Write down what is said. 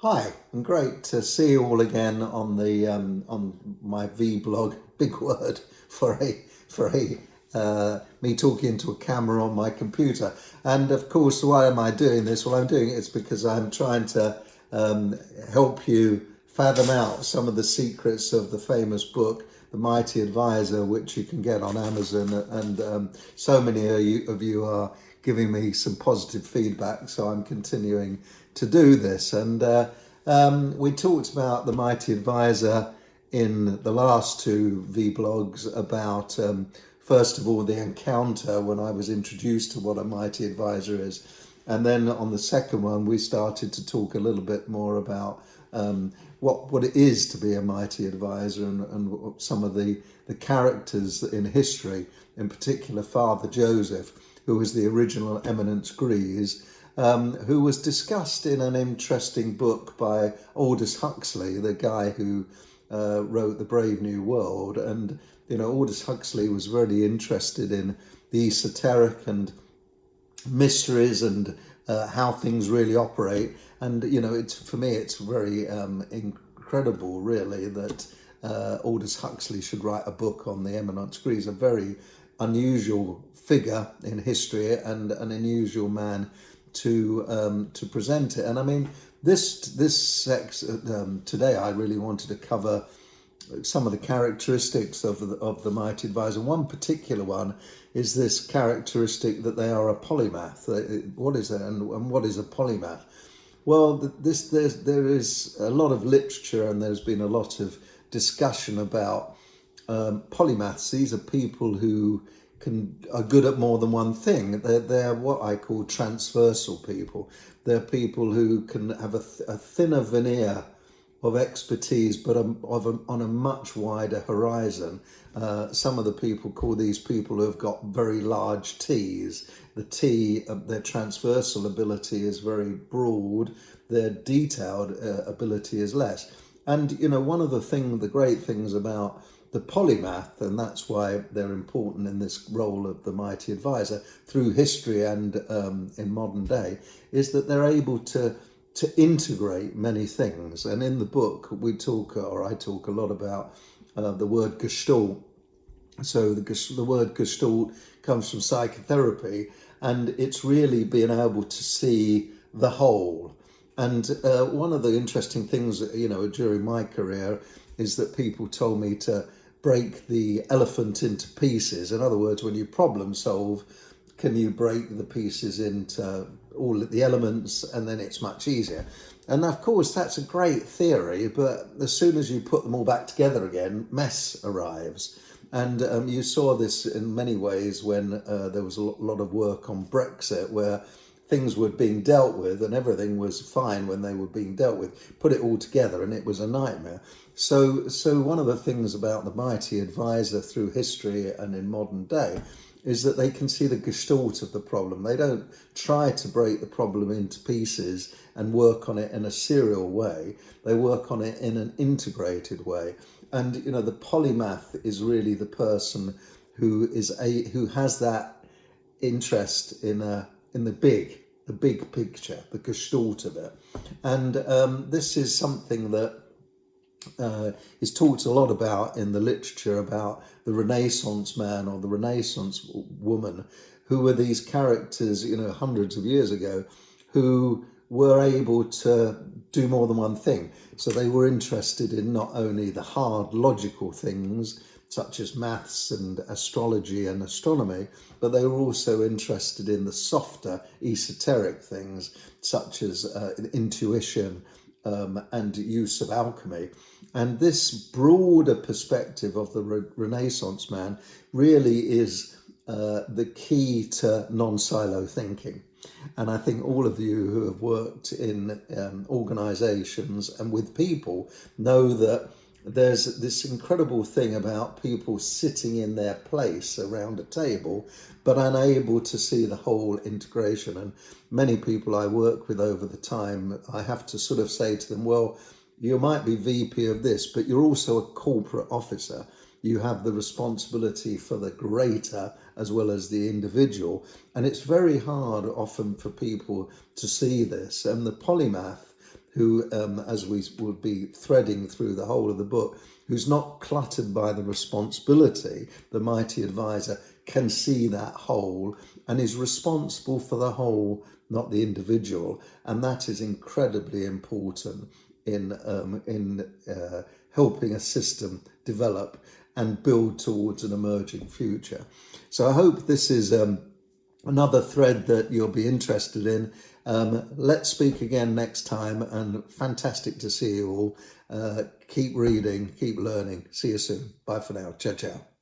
Hi, and great to see you all again on the on my vlog. Big word for a me talking to a camera on my computer. And of course, why am I doing this? Well, I'm doing it because I'm trying to help you fathom out some of the secrets of the famous book, The Mighty Advisor, which you can get on Amazon. And so many of you are giving me some positive feedback, so I'm continuing to do this. And we talked about the Mighty Advisor in the last two vlogs about, first of all, the encounter when I was introduced to what a Mighty Advisor is. And then on the second one, we started to talk a little bit more about what it is to be a mighty advisor, and some of the characters in history, in particular Father Joseph, who was the original Eminence Grise, who was discussed in an interesting book by Aldous Huxley, the guy who wrote The Brave New World. And, Aldous Huxley was very interested in the esoteric and mysteries and how things really operate. And it's, for me, it's very incredible, really, that Aldous Huxley should write a book on the Eminence Grise, a very unusual figure in history and an unusual man to present it. And I mean, today I really wanted to cover some of the characteristics of the Mighty Advisor. One particular one is this characteristic that they are a polymath. What is it, and what is a polymath? Well, there is a lot of literature, and there's been a lot of discussion about polymaths. These are people who are good at more than one thing. They're what I call transversal people. They're people who can have a thinner veneer of expertise, but on a much wider horizon. Some of the people call these people who have got very large T's. The T, their transversal ability is very broad. Their detailed ability is less. And one of the great things about the polymath, and that's why they're important in this role of the Mighty Advisor through history and in modern day, is that they're able to integrate many things. And in the book, I talk a lot about the word gestalt. So the word gestalt comes from psychotherapy, and it's really being able to see the whole. And one of the interesting things, during my career, is that people told me to break the elephant into pieces. In other words, when you problem solve, can you break the pieces into all the elements, and then it's much easier. And of course, that's a great theory, but as soon as you put them all back together again, mess arrives. And you saw this in many ways when there was a lot of work on Brexit, where things were being dealt with and everything was fine when they were being dealt with. Put it all together and it was a nightmare. So one of the things about the Mighty Advisor through history and in modern day is that they can see the gestalt of the problem. They don't try to break the problem into pieces and work on it in a serial way. They work on it in an integrated way. And the polymath is really the person who has that interest in the big picture, the gestalt of it. And this is something that is talked a lot about in the literature about the Renaissance man or the Renaissance woman, who were these characters, hundreds of years ago, who were able to do more than one thing. So they were interested in not only the hard logical things, such as maths and astrology and astronomy, but they were also interested in the softer esoteric things, such as intuition and use of alchemy. And this broader perspective of the Renaissance man really is the key to non-silo thinking. And I think all of you who have worked in organizations and with people know that there's this incredible thing about people sitting in their place around a table, but unable to see the whole integration. And many people I work with over the time, I have to sort of say to them, well, you might be VP of this, but you're also a corporate officer. You have the responsibility for the greater as well as the individual. And it's very hard often for people to see this. And the polymath who, as we would be threading through the whole of the book, who's not cluttered by the responsibility. The mighty advisor can see that whole and is responsible for the whole, not the individual. And that is incredibly important in helping a system develop and build towards an emerging future. So I hope this is another thread that you'll be interested in. Let's speak again next time, and fantastic to see you all. Keep reading, keep learning. See you soon. Bye for now. Ciao, ciao.